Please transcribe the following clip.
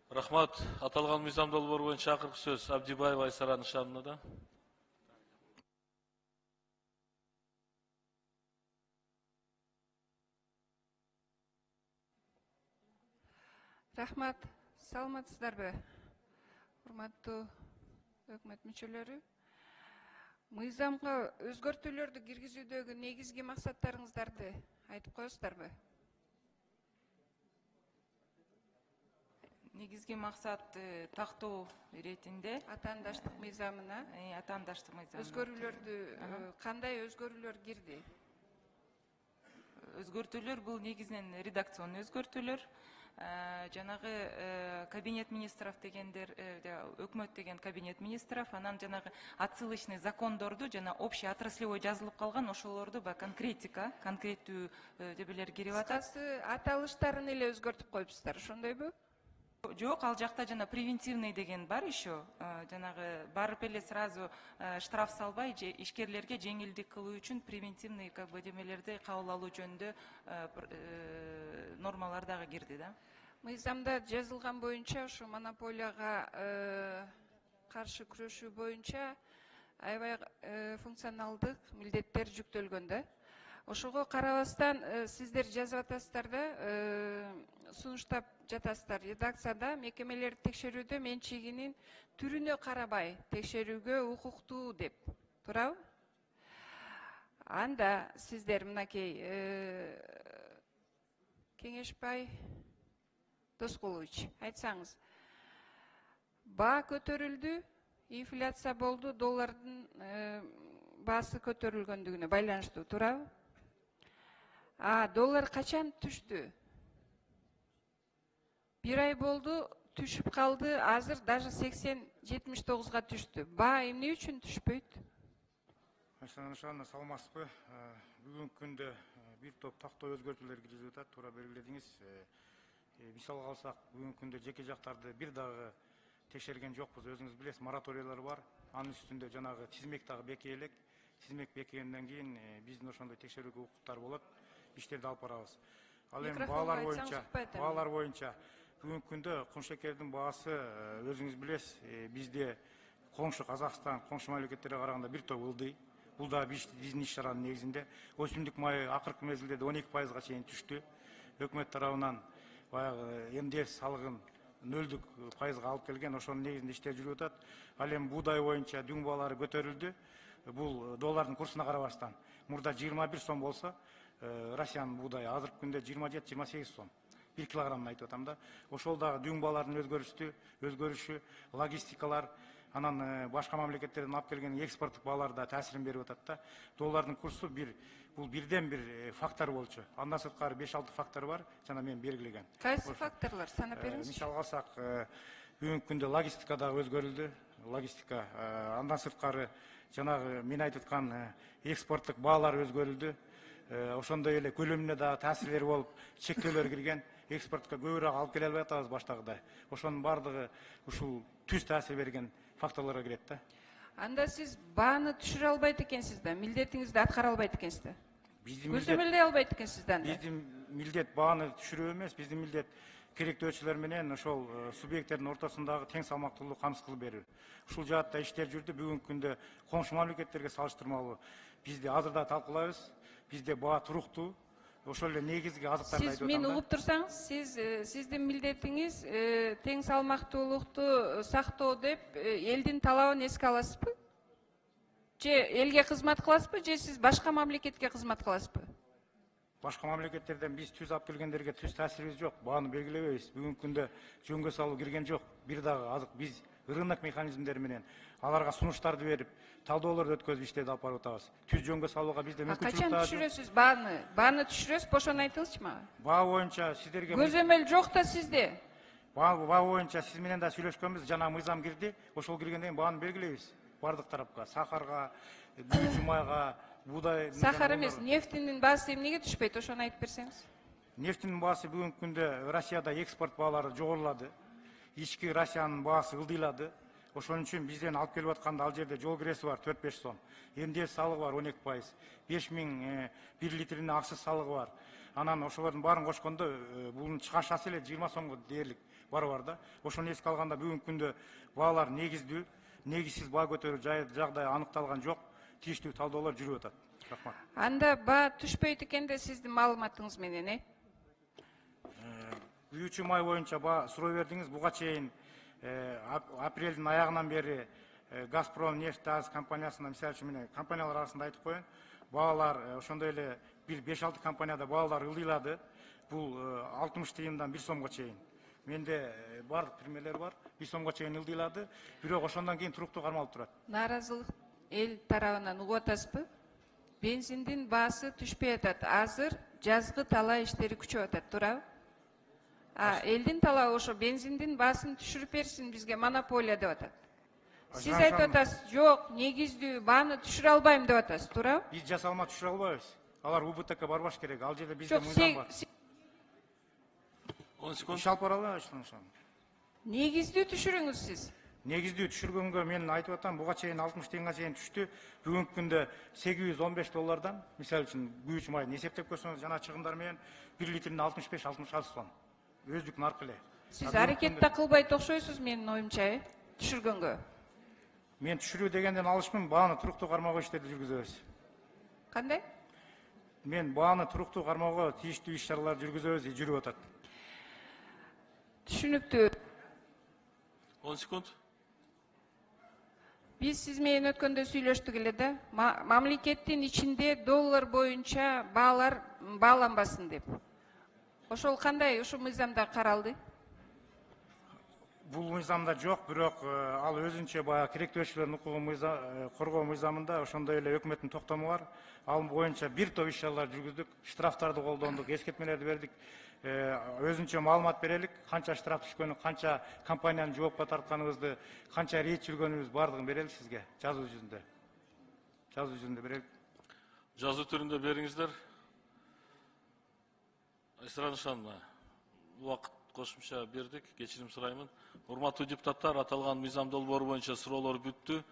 Рахмат. Аталған мыйзам долбоор боюнча акыркы сөз Абдибаева Айсара Нышановнада. Рахмат. Саламатсыздарбы? Урматтуу өкмөт мүчөлөрү. Мыйзамга өзгөртүүлөрдү киргизүүдөгү негизги максаттарыңыздарды айтып коесуздарбы? Негизги максат тактоо иретинде Атаандаштык мыйзамына атаандаштык мыйзамына өзгөрүүлөрдү кандай өзгөрүүлөр кирди? Өзгөртүүлөр бул негизинен редакционный өзгөртүүлөр. Жанагы кабинет министров дегендер, өкмөт деген кабинет министров, анан жанагы отсылочный закондорду жана общий отраслевой жазылып калган ошолорду конкретика, конкреттүү дебелер кирип атат. Кыскасы аталыштарын эле өзгөртүп коюпсуздар, ошондойбу? Жок, ал жакта жана превентивный деген бар еще. Жанагы барып эле сразу штраф салбай, ишкерлерге жеңилдик кылуу үчүн превентивный демелерди кабыл алуу жөнүндө нормалар дагы кирди да. Мыйзамда жазылган боюнча ушу монополияга каршы күрөшүү боюнча аябай функционалдык милдеттер жүктөлгөн да. Ошого карабастан сиздер жазып атасыздар да, сунуштап жатасыздар. Редакцияда мекемелерди текшерүүдө менчигинин түрүнө карабай текшерүүгө укуктуу деп. Туурабы? Анда сиздер мынакей Кеңешбай Доскулович, айтсаңыз, баа көтөрүлдү, инфляция болду, доллардын баасы көтөрүлгөндүгүнө байланыштуу, туурабы? Доллар качан түштү? Bir ay болду, түшүп калды, азыр даже 80-79-га түштү. Баа эмне үчүн түшпөйт? Айсара Нышановна, саламатсызбы? Бүгүнкү күндө бир топ тактоо өзгөртүүлөр киргизип атат, туура белгиледиңиз. Мисалга алсак, бүгүнкү күндө жеке жактарды бир дагы текшерген жокпуз. Өзүңүз билесиз, мораториялар бар. Анын үстүндө жанагы тизмек дагы бекиелек. Тизмек бекигенден кийин биздин ошондой текшерүүгө укуктар болот. Иштерди алып барабыз. Ал эми баалар боюнча бүгүнкү күндө кумшекердин баасы өзүңүз билесиз, бизде коңшу Казакстан, коңшу мамлекеттерге караганда бир топ ылдый. Бул да биздин иш чаранын негизинде. Өсүмдүк майы акыркы мезгилде 12%га чейин түштү. Өкмөт тарабынан баягы МДС салыгын 0% алып келген, ошонун негизинде иштер жүрүп атат. Ал эми буудай боюнча дүң баалары көтөрүлдү. Бул доллардын курсуна карабастан. Мурда 21 сом болсо, Россиянын буудайы азыркы күндө 27-28 сом. 1 килограммын айтып атам да. Ошол дагы дүң баалардын өзгөрүшү, логистикалар, анан башка мамлекеттерден алып келген экспорттук баалар да таасирин берип атат да. Доллардын курсу бул бирден бир фактор болчу. Андан сырткары 5-6 фактор бар, жана мен белгилеген. Кайсы факторлор санап бериңиз? Мисалга алсак, бүгүнкү күндө логистика дагы өзгөрүлдү. Логистика, андан сырткары жанагы мен айтып аткан экспорттук баалар өзгөрүлдү. Ошондой эле көлөмүнө да таасирлер болуп, чектөөлөр кирген. Экспортко көбүрөөк алып келе албай атабыз баштагыдай. Ошонун бардыгы ушул түз таасир берген факторлорго кирет да. Анда сиз бааны түшүрө албайт экенсиз да, милдетиңизди аткара албайт экенсиз да. Биздин албайт экенсиз да. Биздин милдет бааны түшүрүү эмес, биздин милдет керектөөчүлөр менен ошол субъекттердин ортосундагы тең салмактуулукту камсыз кылып берүү. Ушул жаатта иштер жүрдү. Бүгүнкү күндө коңшу мамлекеттерге салыштырмалуу бизде азыр да талкуулайбыз. Бизде баа туруктуу. Ошол эле негизги азыктарды айтып атам да. Сиз мени угуп турсаңыз, сиздин милдетиңиз тең салмактуулукту сактоо деп элдин талабын эске аласызбы? Же элге кызмат кыласызбы, же сиз башка мамлекетке кызмат кыласызбы? Башка мамлекеттерден биз түз алып келгендерге түз таасирибиз жок. Бааны белгилебейбиз. Бүгүнкү күндө жөнгө салуу кирген жок. Бир дагы азык биз рынок механизмдери менен аларга сунуштарды берип, талдоолорду өткөзүп иштерди алып барып атабыз. Түз жөнгө салууга бизде мүмкүнчүлүк Качан түшүрөсүз бааны? Бааны түшүрөсүз, ошону айтыңызчы мага. Баа боюнча сиздерге Көзөмөл жок да сизде. Баа боюнча сиз менен да сүйлөшкөнбүз, жана мыйзам кирди. Ошол киргенден кийин бааны белгилейбиз. Бардык тарапка, сахарга, күчү майга, буудай. Сахар эмес, нефтинин баасы эмнеге түшпөйт, ошону айтып берсеңиз. Нефтинин баасы бүгүнкү күндө Россияда экспорт баалары жогорулады. Ички Россиянын баасы ылдыйлады. Ошон үчүн бизден алып келип атканда ал жерде жол киреси бар 4-5 сом. МДС салыгы бар 12%. 5000 1 литрине аксыз салыгы бар. Анан ошолордун баарын кошкондо бунун чыгашасы эле 20 сомго дээрлик. бар да. Ошону эске алганда бүгүнкү күндө баалар негиздүү, негизсиз баа көтөрүү жагдай аныкталган жок. Тийиштүү талдаулар жүрүп атат. Рахмат. Анда баа түшпөйт экен да сиздин маалыматыңыз менен, 3 май боюнча баа суроо бердиңиз. Буга чейин апрелдин аягынан бери Газпром нефть компаниясына, мисалы үчүн менен компаниялар арасында айтып коеюн, баалар ошондой эле бир 5-6 компанияда баалар ылдыйлады. Бул 60 тыйындан 1 сомго чейин. Менде бардык примерлер бар. 1 сомго чейин ылдыйлады. Бирок ошондон кийин туруктуу кармалып турат. нааразылык эл тарабынан угуп атасызбы? Бензиндин баасы түшпөй атат. Азыр жазгы талаа иштери күчөп атат, туурабы? Элдин талабы ошо бензиндин баасын түшүрүп берсин, бизге монополия деп атат. Сиз айтып атасыз, жок, негиздүү бааны түшүрө албайм деп атасыз, туурабы? Биз жасалма түшүрө албайбыз. Алар УБТК барбаш керек. Ал жерде бизде Жок, мыйзам бар. 10 секунд. Иш алып бара алабыз. негиздүү түшүрүңүз сиз. Негиздүү түшүргөнгө мен айтып атам, буга чейин 60 тыйынга чейин түштү. Бүгүнкү күндө $815, мисалы үчүн 3 майын эсептеп көрсөңүз, жана чыгымдар менен 1 литрине 65-66 сом. Өздүк наркы эле. Сиз аракет да кылбайт окшойсуз менин оюмча, түшүргөнгө. Мен түшүрүү дегенден алышмын, бааны туруктуу кармоого иштерди жүргүзөбүз. Кандай? Мен бааны туруктуу кармоого тийиштүү иш чаралар жүргүзөбүз, жүрүп атат. Түшүнүктүү. 10 секунд. Биз сиз менен өткөндө сүйлөштүк эле да, мамлекеттин ичинде доллар боюнча баалар бааланбасын деп. Ошол кандай, ушул мыйзамда каралды? Бул мыйзамда жок, бирок ал өзүнчө баягы керектөөчүлөрдүн укугун коргоо мыйзамында ошондой эле өкмөттүн токтому бар. Ал боюнча бир топ иш чаралар жүргүздүк, штрафтарды колдондук, эскертмелерди бердик. Өзүнчө маалымат берелик, канча штраф түшкөнү, канча компанияны жоопко тартканыбызды, канча рейд жүргөнүбүз бардыгын берелик сизге, жазуу жүзүндө. Жазуу жүзүндө берелик. Жазуу түрүндө бериңиздер. Айсара Нышановна, убакыт кошумча бердик, кечирим сураймын. Урматтуу депутаттар, аталган мыйзам долбоору боюнча суроолор бүттү.